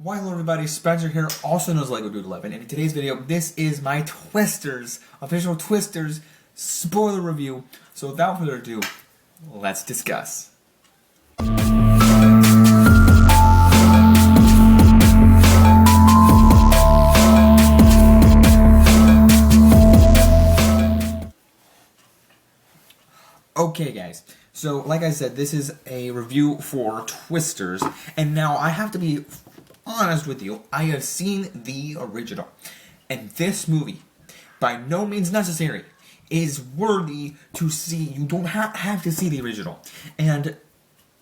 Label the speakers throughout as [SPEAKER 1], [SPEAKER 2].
[SPEAKER 1] Why hello everybody, Spencer here, also known as LEGO Dude 11, and in today's video, this is my Twisters, official Twisters spoiler review. So without further ado, let's discuss. Okay guys, so like I said, this is a review for Twisters, and now I have to be honest with you, I have seen the original, and this movie, by no means necessary, is worthy to see. You don't have to see the original. And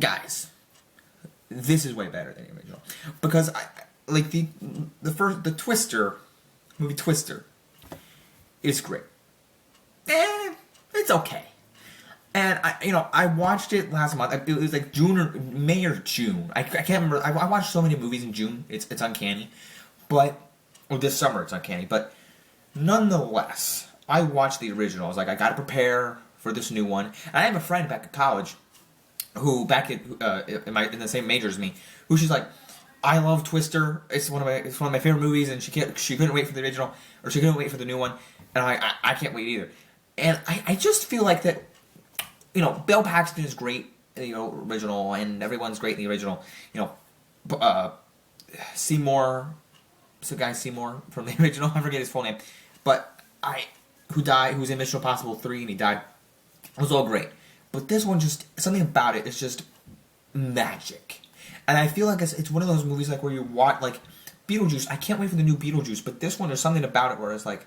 [SPEAKER 1] guys, this is way better than the original, because I like the Twister movie. Twister is great. It's okay. And I watched it last month. It was like June or May or June. I can't remember. I watched so many movies in June. It's uncanny, or this summer it's uncanny. But nonetheless, I watched the original. I was like, I gotta prepare for this new one. And I have a friend back at college, who in the same major as me, who she's like, I love Twister. It's one of my favorite movies, and she couldn't wait for the original, or she couldn't wait for the new one, and I can't wait either. And I just feel like that. Bill Paxton is great in the original, and everyone's great in the original. Seymour, Guy Seymour from the original, I forget his full name, but who's in Mission Impossible 3, and he died. It was all great. But this one, just something about it is just magic. And I feel like it's one of those movies like where you watch, like Beetlejuice. I can't wait for the new Beetlejuice, but this one, there's something about it where it's like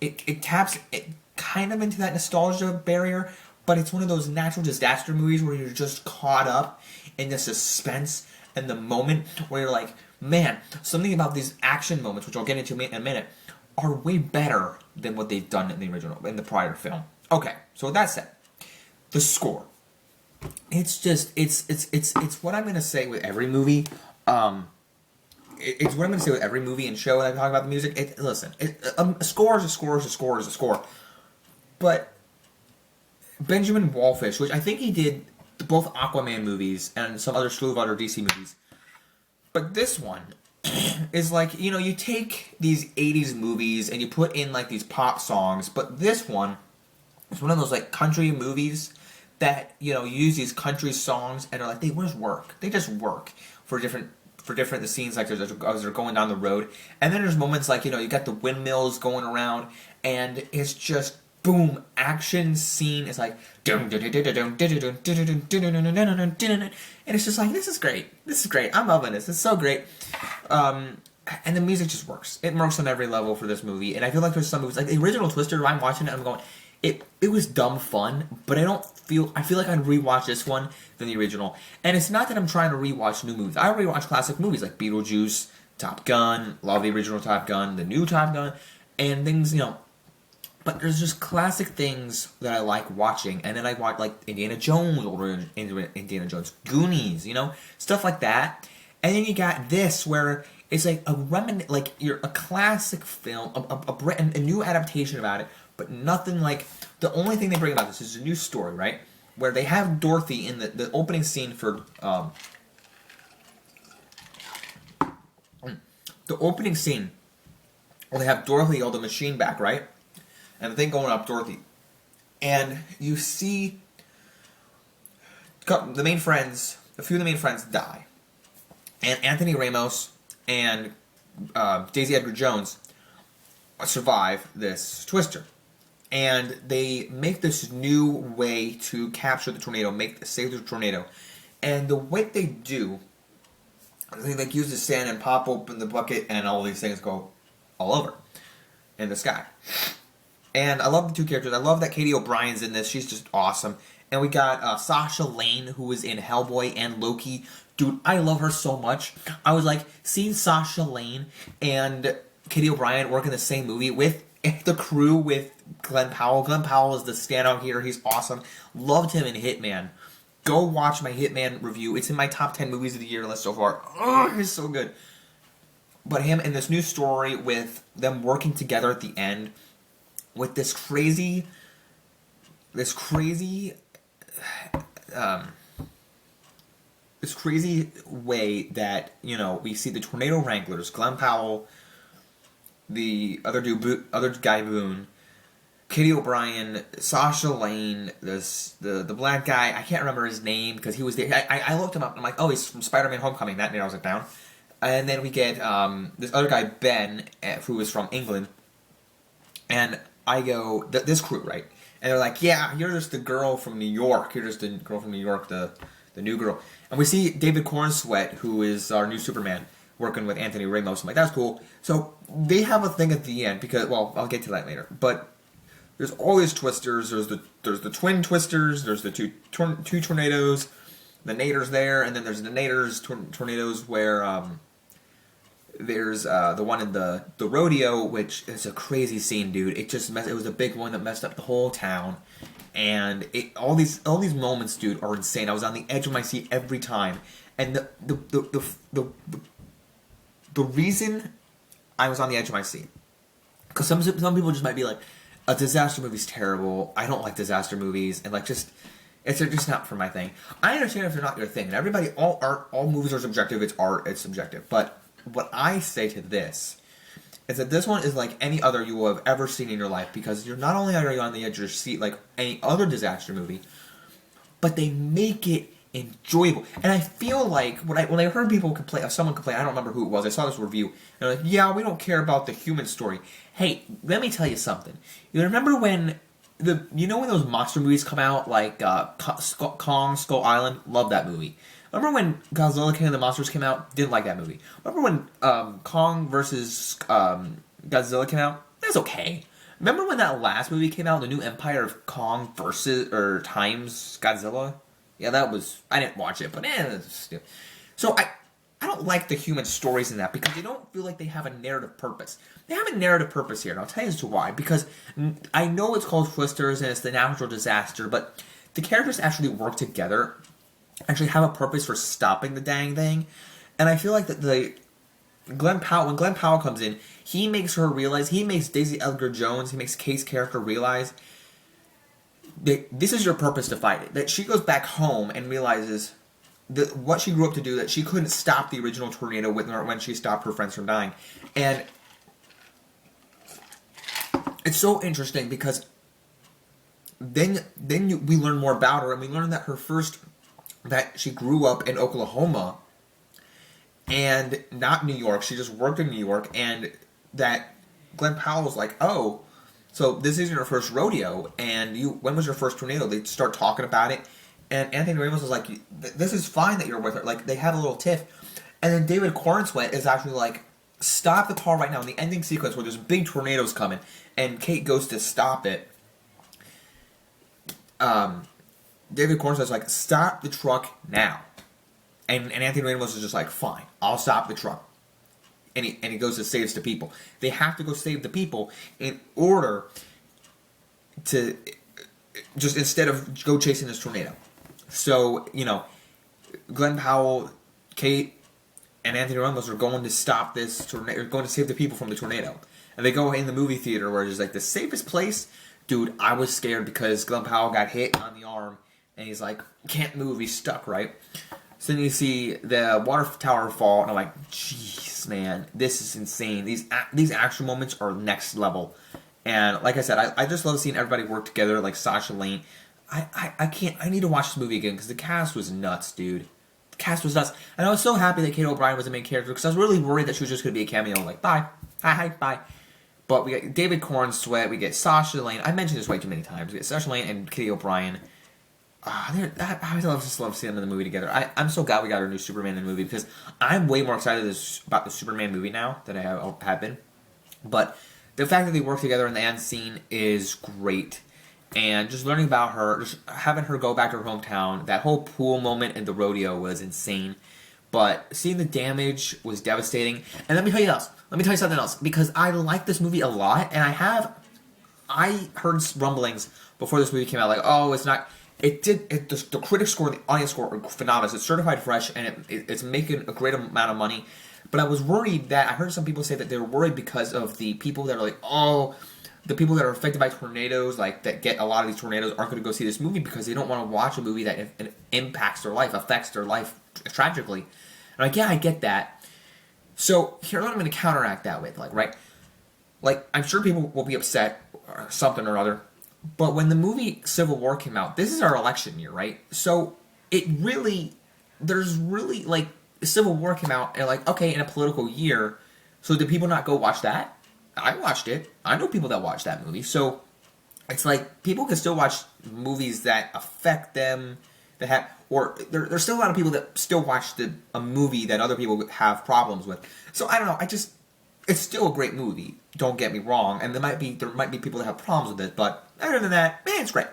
[SPEAKER 1] it taps it kind of into that nostalgia barrier. But it's one of those natural disaster movies where you're just caught up in the suspense and the moment where you're like, man, something about these action moments, which I'll get into in a minute, are way better than what they've done in the original, in the prior film. Okay, so with that said, the score. It's just, it's what I'm going to say with every movie. It's what I'm going to say with every movie and show when I talk about the music. A score is a score is a score is a score. But Benjamin Wallfish, which I think he did both Aquaman movies and some other slew of other DC movies. But this one is like, you take these 80s movies and you put in like these pop songs, but this one is one of those like country movies that, you use these country songs and are like, they just work. They just work for different the scenes, like as they're going down the road. And then there's moments like, you got the windmills going around, and it's just boom, action scene is like, and it's just like, this is great, I'm loving this, it's so great. And the music just works. It works on every level for this movie, and I feel like there's some movies, like the original Twister, I'm watching it, I'm going, it was dumb fun, but I feel like I'd rewatch this one than the original. And it's not that I'm trying to rewatch new movies. I rewatch classic movies like Beetlejuice, Top Gun, love the original Top Gun, the new Top Gun, and things, but there's just classic things that I like watching, and then I watch like Indiana Jones, older Indiana Jones, Goonies, stuff like that. And then you got this where it's like you're a classic film, a new adaptation about it, but nothing like, the only thing they bring about this is a new story, right? Where they have Dorothy in the opening scene for the opening scene where they have Dorothy, the machine back, right? And the thing going up Dorothy. And you see a few of the main friends die. And Anthony Ramos and Daisy Edgar Jones survive this Twister. And they make this new way to capture the tornado, save the tornado. And the way they do, they like use the sand and pop open the bucket, and all these things go all over in the sky. And I love the two characters. I love that Katie O'Brien's in this. She's just awesome. And we got Sasha Lane, who was in Hellboy and Loki. Dude, I love her so much. I was like, seeing Sasha Lane and Katie O'Brien work in the same movie with the crew with Glenn Powell. Glenn Powell is the standout here. He's awesome. Loved him in Hitman. Go watch my Hitman review. It's in my top 10 movies of the year list so far. Oh, he's so good. But him in this new story with them working together at the end, with this crazy this crazy way that, you know, we see the Tornado Wranglers, Glenn Powell, the other guy Boone, Kitty O'Brien, Sasha Lane, the black guy, I can't remember his name because he was there. I looked him up and I'm like, oh, he's from Spider-Man Homecoming. That narrows it down. And then we get this other guy, Ben, who is from England. And I go, this crew, right? And they're like, yeah, you're just the girl from New York. You're just the girl from New York, the new girl. And we see David Cornsweet, who is our new Superman, working with Anthony Ramos. I'm like, that's cool. So they have a thing at the end because, well, I'll get to that later. But there's all these twisters. There's the twin twisters. There's the two tornadoes. The Nader's there, and then there's the Nader's tornadoes where there's the one in the rodeo, which is a crazy scene, dude. It was a big one that messed up the whole town. And all these moments, dude, are insane. I was on the edge of my seat every time. And the reason I was on the edge of my seat, because some people just might be like, a disaster movie's terrible. I don't like disaster movies, and like it's just not for my thing. I understand if they're not your thing. And everybody, all movies are subjective. It's art. It's subjective. But what I say to this is that this one is like any other you will have ever seen in your life, because you're not only are you on the edge of your seat like any other disaster movie, but they make it enjoyable. And I feel like when I heard people complain, someone complain, I don't remember who it was. I saw this review, and they're like, "Yeah, we don't care about the human story." Hey, let me tell you something. You remember when when those monster movies come out, like Kong, Skull Island? Love that movie. Remember when Godzilla King of the Monsters came out? Didn't like that movie. Remember when Kong versus Godzilla came out? That was okay. Remember when that last movie came out, the new Empire of Kong times Godzilla? Yeah, that was... I didn't watch it, but so I don't like the human stories in that, because they don't feel like they have a narrative purpose. They have a narrative purpose here, and I'll tell you as to why. Because I know it's called Twisters, and it's the natural disaster, but the characters actually work together, actually have a purpose for stopping the dang thing. And I feel like that when Glenn Powell comes in, he makes her realize, he makes Daisy Edgar Jones, he makes Kate's character realize that this is your purpose to fight it. That she goes back home and realizes that what she grew up to do, that she couldn't stop the original tornado when she stopped her friends from dying. And it's so interesting because then we learn more about her, and we learn that she grew up in Oklahoma and not New York. She just worked in New York, and that Glenn Powell was like, oh, so this isn't your first rodeo, and when was your first tornado? They start talking about it, and Anthony Ramos was like, this is fine that you're with her. Like, they have a little tiff. And then David Cornsweet is actually like, stop the car right now. In the ending sequence where there's big tornadoes coming, and Kate goes to stop it, David Cornsweet's like, stop the truck now. And Anthony Ramos is just like, fine, I'll stop the truck. And he goes to save the people. They have to go save the people in order to just, instead of go chasing this tornado. So, Glenn Powell, Kate, and Anthony Ramos are going to stop this tornado, are going to save the people from the tornado. And they go in the movie theater where it's like the safest place. Dude, I was scared because Glenn Powell got hit on the arm, and he's like, can't move, he's stuck, right? So then you see the water tower fall, and I'm like, jeez, man, this is insane. These action moments are next level. And like I said, I just love seeing everybody work together, like Sasha Lane. I need to watch this movie again, because the cast was nuts, dude. The cast was nuts. And I was so happy that Kate O'Brien was the main character, because I was really worried that she was just going to be a cameo, like, bye. Hi, bye. But we get David Cornsweet, we get Sasha Lane. I mentioned this way too many times. We get Sasha Lane and Kitty O'Brien. I just love seeing them in the movie together. I'm so glad we got our new Superman in the movie, because I'm way more excited about the Superman movie now than I have been. But the fact that they work together in the end scene is great. And just learning about her, just having her go back to her hometown, that whole pool moment in the rodeo was insane. But seeing the damage was devastating. And let me tell you something else. Because I like this movie a lot, and I heard rumblings before this movie came out, like, oh, it's not... The critic score and the audience score are phenomenal. It's certified fresh, and it's making a great amount of money. But I was worried that, I heard some people say that they were worried because of the people that are like, oh, the people that are affected by tornadoes, like, that get a lot of these tornadoes, aren't going to go see this movie because they don't want to watch a movie that impacts their life, affects their life tragically. And like, yeah, I get that. So here's what I'm going to counteract that with, like, right? Like, I'm sure people will be upset or something or other, but when the movie Civil War came out, this is our election year, right? So there's really, like, Civil War came out, and like, okay, in a political year, so did people not go watch that? I watched it. I know people that watched that movie. So it's like, people can still watch movies that affect them, that have, or there's still a lot of people that still watch a movie that other people have problems with. So I don't know, it's still a great movie, don't get me wrong, and there might be people that have problems with it, but other than that, man, it's great.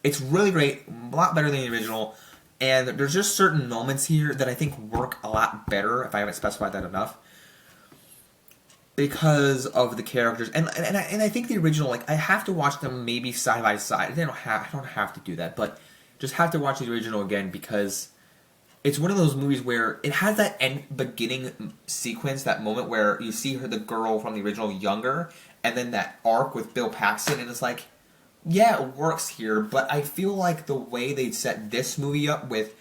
[SPEAKER 1] It's really great, a lot better than the original, and there's just certain moments here that I think work a lot better, if I haven't specified that enough, because of the characters, and I think the original, like, I have to watch them maybe side by side. I don't have to do that, but just have to watch the original again, because it's one of those movies where it has that beginning sequence, that moment where you see the girl from the original younger, and then that arc with Bill Paxton, and it's like, yeah, it works here, but I feel like the way they set this movie up with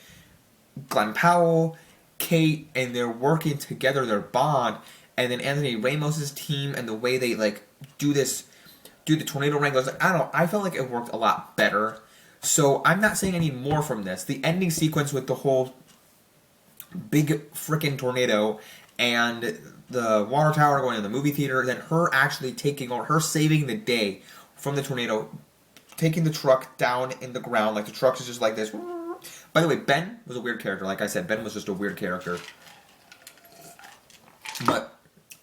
[SPEAKER 1] Glenn Powell, Kate, and they're working together, their bond, and then Anthony Ramos' team, and the way they, like, do the tornado wranglers, like, I don't know, I felt like it worked a lot better. So I'm not saying I need more from this. The ending sequence with the whole big frickin' tornado and the water tower going to the movie theater, then her actually taking over, her saving the day from the tornado, taking the truck down in the ground, like the truck is just like this. By the way, Ben was a weird character. Like I said, Ben was just a weird character. But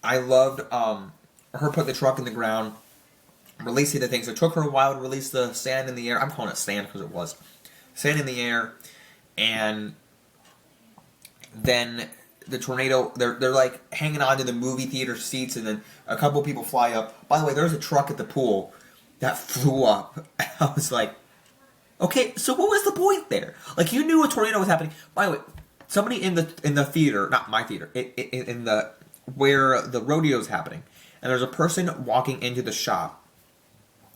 [SPEAKER 1] I loved her put the truck in the ground, releasing the things. It took her a while to release the sand in the air. I'm calling it sand because it was. Sand in the air, and then the tornado, they're like hanging on to the movie theater seats, and then a couple people fly up. By the way, there's a truck at the pool that flew up. I was like, okay, so what was the point there? Like, you knew a tornado was happening. By the way, somebody in the theater, not my theater, in the where the rodeo's happening, and there's a person walking into the shop,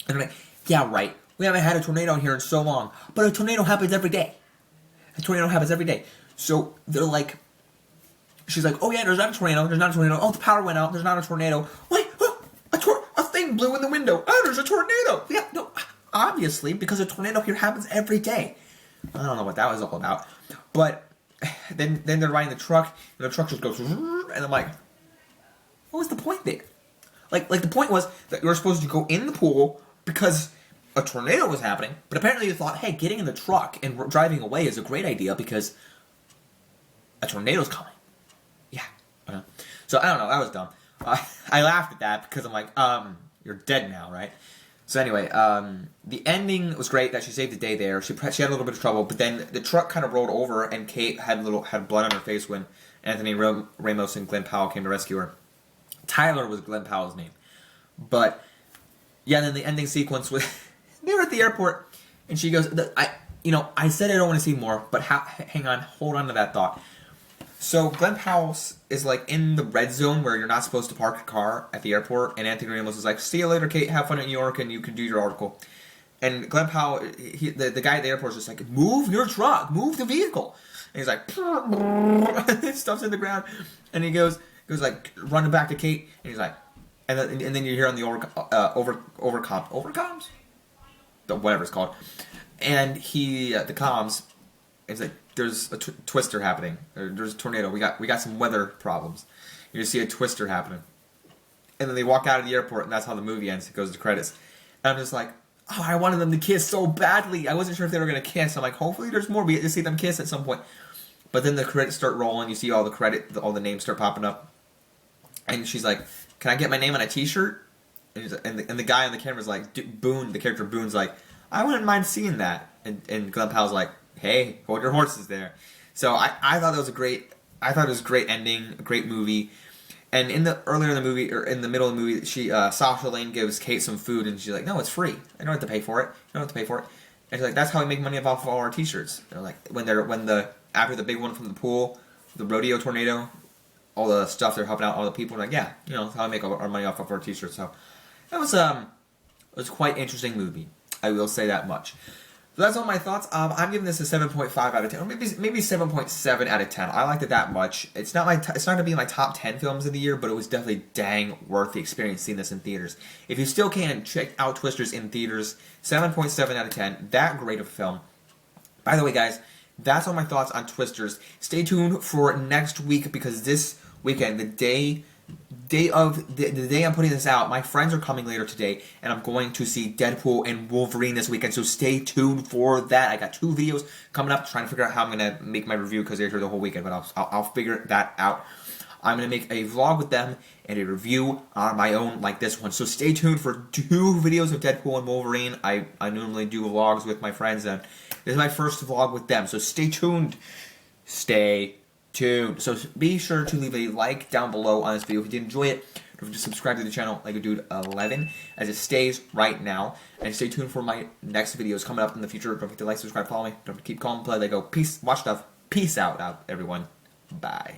[SPEAKER 1] and I'm like, yeah, right, we haven't had a tornado here in so long, but a tornado happens every day. A tornado happens every day. So they're like, she's like, oh yeah, there's not a tornado, oh, the power went out, there's not a tornado, wait, a thing blew in the window, oh, there's a tornado, yeah, no, obviously, because a tornado here happens every day. I don't know what that was all about, but then they're riding the truck, and the truck just goes, and I'm like, what was the point there? Like the point was that you were supposed to go in the pool because a tornado was happening, but apparently you thought, hey, getting in the truck and driving away is a great idea because a tornado's coming. Yeah. So I don't know, that was dumb. I laughed at that because I'm like, you're dead now, right? So anyway, the ending was great that she saved the day there. She had a little bit of trouble, but then the truck kind of rolled over, and Kate had blood on her face when Anthony Ramos and Glenn Powell came to rescue her. Tyler was Glenn Powell's name. But yeah, then the ending sequence with they were at the airport, and she goes, I said I don't want to see more, but hang on, hold on to that thought. So Glenn Powell is like in the red zone where you're not supposed to park a car at the airport, and Anthony Ramos is like, see you later, Kate, have fun in New York, and you can do your article. And Glenn Powell, the guy at the airport is just like, move your truck, move the vehicle. And he's like, stuff's in the ground, and he goes like running back to Kate, and he's like, and then you hear on the overcoms, whatever it's called, and the comms, it's like, there's a twister happening. There's a tornado. We got some weather problems. You see a twister happening, and then they walk out of the airport, and that's how the movie ends. It goes to credits, and I'm just like, oh, I wanted them to kiss so badly. I wasn't sure if they were gonna kiss. I'm like, hopefully there's more. We get to see them kiss at some point. But then the credits start rolling. You see all the names start popping up, and she's like, "Can I get my name on a T-shirt?" And the guy on the camera's like, Boone, the character Boone's like, "I wouldn't mind seeing that." And Glenn Powell's like, "Hey, hold your horses there." So I thought that was a great ending, a great movie. And earlier in the movie, or in the middle of the movie, Sasha Lane gives Kate some food, and she's like, "No, it's free. I don't have to pay for it. You don't have to pay for it." And she's like, "That's how we make money off of all our T-shirts." They're like, after the big one from the pool, the rodeo tornado, all the stuff they're helping out all the people. Like, yeah, that's how we make our money off of our T-shirts. So that was quite interesting movie. I will say that much. So that's all my thoughts. I'm giving this a 7.5 out of 10, or maybe 7.7 out of 10. I liked it that much. It's not it's not gonna be in my top 10 films of the year, but it was definitely dang worth the experience seeing this in theaters. If you still can, check out Twisters in theaters. 7.7 out of 10. That great of a film. By the way, guys, that's all my thoughts on Twisters. Stay tuned for next week, because this weekend, the day I'm putting this out, my friends are coming later today, and I'm going to see Deadpool and Wolverine this weekend, so stay tuned for that. I got 2 videos coming up, trying to figure out how I'm going to make my review, because they're here the whole weekend, but I'll figure that out. I'm going to make a vlog with them and a review on my own like this one, so stay tuned for 2 videos of Deadpool and Wolverine. I normally do vlogs with my friends, and this is my first vlog with them, so stay tuned. Stay tuned. So be sure to leave a like down below on this video if you did enjoy it. Don't forget to subscribe to the channel like a dude 11 as it stays right now. And stay tuned for my next videos coming up in the future. Don't forget to like, subscribe, follow me. Don't forget to keep calm, play, Lego. Peace. Watch stuff. Peace out, everyone. Bye.